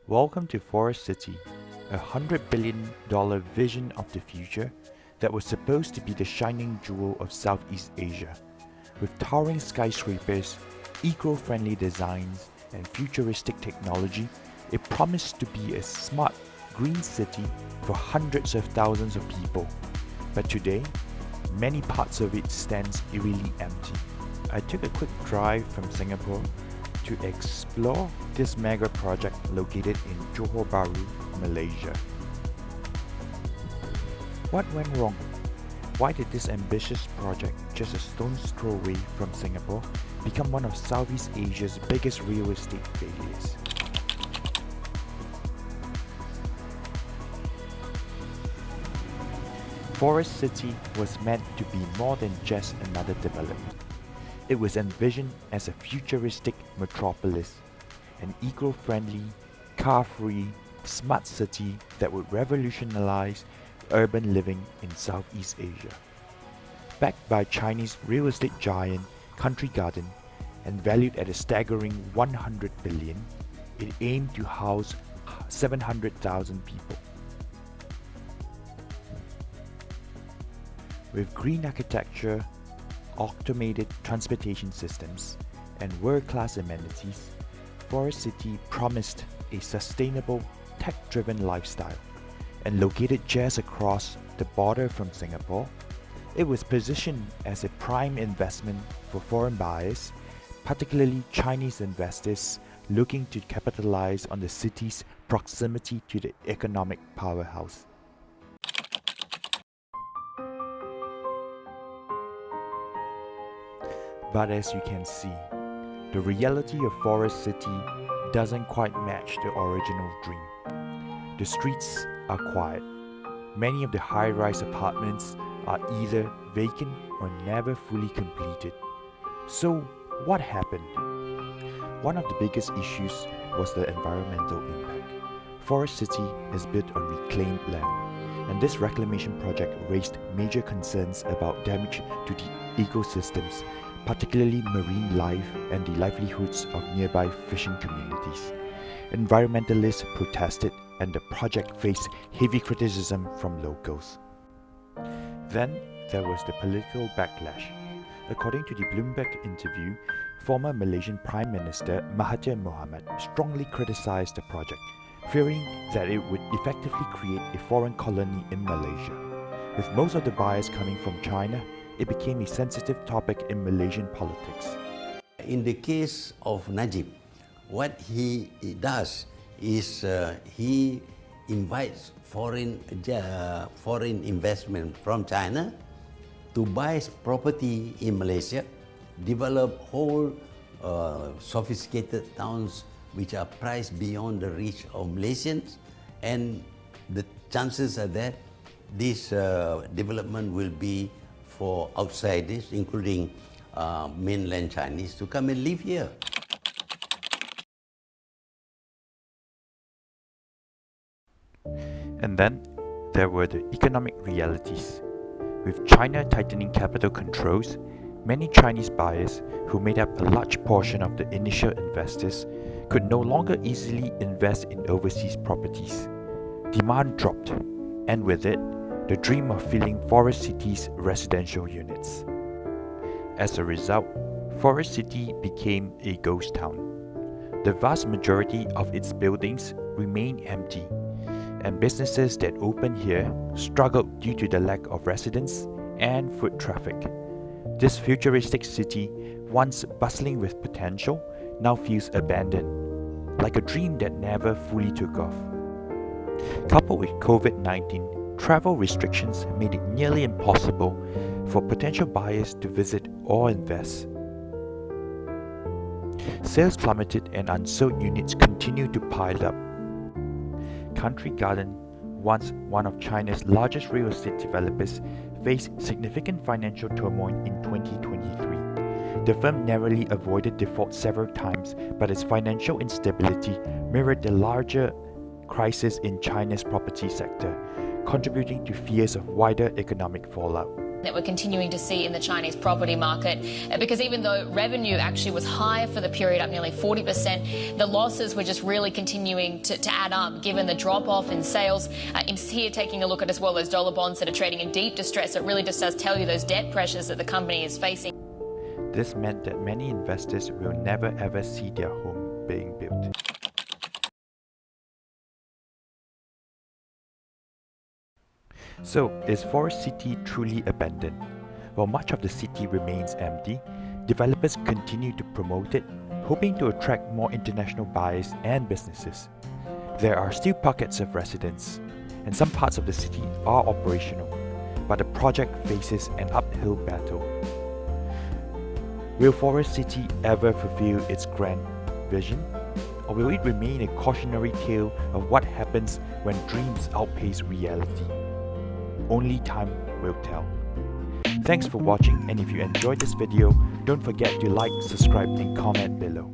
Welcome to Forest City, a $100 billion vision of the future that was supposed to be the shining jewel of Southeast Asia. With towering skyscrapers, eco-friendly designs, and futuristic technology, it promised to be a smart, green city for hundreds of thousands of people. But today, many parts of it stands eerily empty. I took a quick drive from Singapore to explore this mega project located in Johor Bahru, Malaysia. What went wrong? Why did this ambitious project, just a stone's throw away from Singapore, become one of Southeast Asia's biggest real estate failures? Forest City was meant to be more than just another development. It was envisioned as a futuristic metropolis, an eco-friendly, car-free, smart city that would revolutionize urban living in Southeast Asia. Backed by Chinese real estate giant Country Garden and valued at a staggering 100 billion, it aimed to house 700,000 people. With green architecture, automated transportation systems, and world-class amenities, Forest City promised a sustainable, tech-driven lifestyle. And located just across the border from Singapore, it was positioned as a prime investment for foreign buyers, particularly Chinese investors looking to capitalize on the city's proximity to the economic powerhouse. But as you can see, the reality of Forest City doesn't quite match the original dream. The streets are quiet. Many of the high-rise apartments are either vacant or never fully completed. So, what happened? One of the biggest issues was the environmental impact. Forest City is built on reclaimed land, and this reclamation project raised major concerns about damage to the ecosystems, particularly marine life and the livelihoods of nearby fishing communities. Environmentalists protested and the project faced heavy criticism from locals. Then there was the political backlash. According to the Bloomberg interview, former Malaysian Prime Minister Mahathir Mohamad strongly criticized the project, fearing that it would effectively create a foreign colony in Malaysia. With most of the buyers coming from China, it became a sensitive topic in Malaysian politics. In the case of Najib, what he does is he invites foreign investment from China to buy property in Malaysia, develop whole sophisticated towns which are priced beyond the reach of Malaysians, and the chances are that this development will be for outsiders, including mainland Chinese, to come and live here. And then there were the economic realities. With China tightening capital controls, many Chinese buyers, who made up a large portion of the initial investors, could no longer easily invest in overseas properties. Demand dropped, and with it, the dream of filling Forest City's residential units. As a result, Forest City became a ghost town. The vast majority of its buildings remain empty, and businesses that opened here struggled due to the lack of residents and foot traffic. This futuristic city, once bustling with potential, now feels abandoned, like a dream that never fully took off. Coupled with COVID-19, travel restrictions made it nearly impossible for potential buyers to visit or invest. Sales plummeted and unsold units continued to pile up. Country Garden, once one of China's largest real estate developers, faced significant financial turmoil in 2023. The firm narrowly avoided default several times, but its financial instability mirrored the larger crisis in China's property sector, contributing to fears of wider economic fallout. that we're continuing to see in the Chinese property market, because even though revenue actually was higher for the period, up nearly 40%, the losses were just really continuing to add up given the drop-off in sales. Here taking a look at as well those dollar bonds that are trading in deep distress. It really just does tell you those debt pressures that the company is facing. This meant that many investors will never ever see their home being built. So, is Forest City truly abandoned? While much of the city remains empty, developers continue to promote it, hoping to attract more international buyers and businesses. There are still pockets of residents, and some parts of the city are operational, but the project faces an uphill battle. Will Forest City ever fulfill its grand vision? Or will it remain a cautionary tale of what happens when dreams outpace reality? Only time will tell. Thanks for watching, and if you enjoyed this video, don't forget to like, subscribe and comment below.